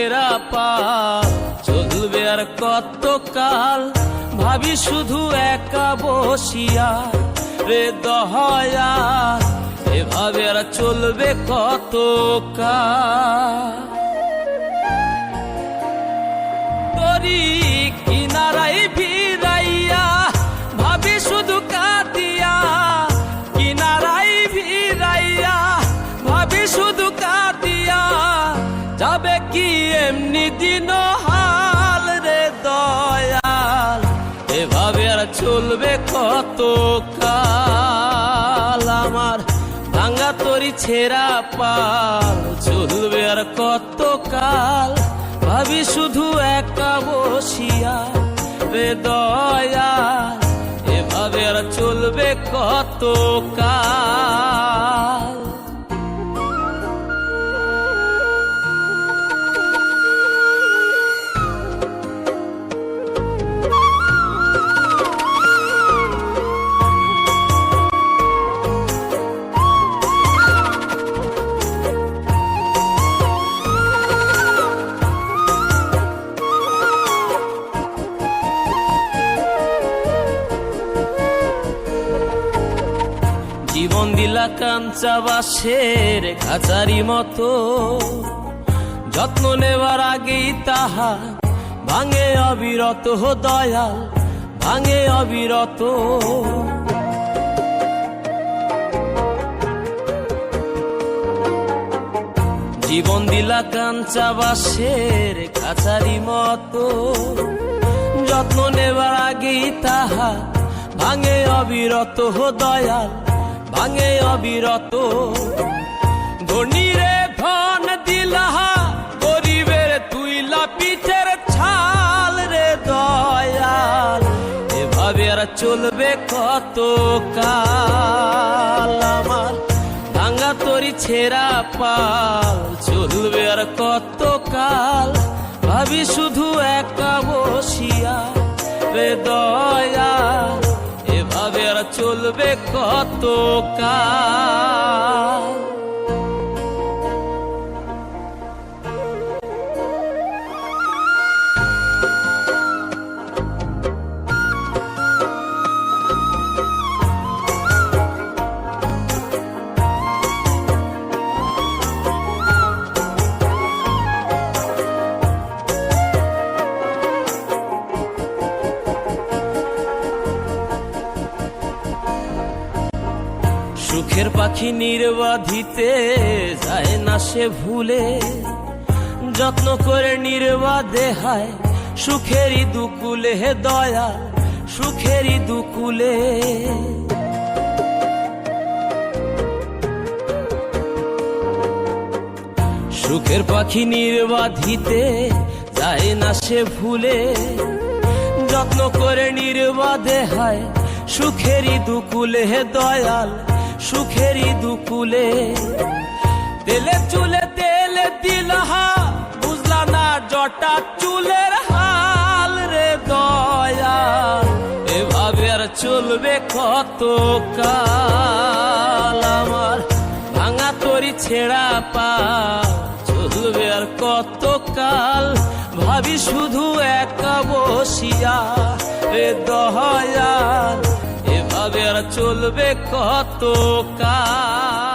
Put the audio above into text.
ছেঁড়া পাল চলবে আর কত কাল, ভাবি শুধু একা বসিয়া রে দয়া, এভাবে আর চলবে কত কাল। তরি কিনারাই ভিড়াইয়া ভাবি শুধু কাঁদিয়া, কিনারাই ভিড়াইয়া ভাবি শুধু কাঁদিয়া, যাবে কি এমনি দিন হাল রে দয়াল, এভাবে আর চলবে কত কাল। আমার ভাঙা তরি ছেঁড়া পাল চলবে আর কত কাল, ভাবি শুধু একা বসিয়া রে দয়াল, এভাবে আর চলবে কত কাল। জীবন দিলা কাঞ্চা বাঁশের খাঁচারি মতো, যত্ন নেবার আগেই তাহা ভাঙে অবিরত দয়াল, ভাঙে অবিরত। জীবন দিলা কাঞ্চা বাঁশের খাঁচারি মতো, যত্ন নেবার আগেই তাহা ভাঙে অবিরত দয়াল, ভাঙে অবিরত। ধনীরে ধন দিলাহা, গরিবের তুইলা পিঠের ছাল রে দয়াল, এভাবে আর চলবে কত কাল। আমার ভাঙা তরি ছেঁড়া পাল চলবে আর কত কাল, ভাবি শুধু একা বসিয়া রে দয়াল, এভাবে আর চলবে কত কাল। সুখের পাখি নির্বাধিতে যায় না সে ভুলে, যত্ন করে নির্বাধে হায় সুখেরই দুকুলে হে দয়া, সুখেরই দুকুলে। সুখের পাখি নির্বাধিতে যায় না সে ভুলে, যত্ন করে নির্বাধে হায় সুখেরই দুকুলে হে দয়াল, সুখেরই দুকুলে। তেলে চুলে তেলে দিলহা, বুঝলা না জটা চুলের হাল রে দয়াল, এভাবে আর চলবে কত কাল। আমার ভাঙা তরি ছেঁড়া পাল চলবে আর কত কাল, ভাবি শুধু একা বসিয়া রে দয়াল, এভাবে আর চলবে কত কাল।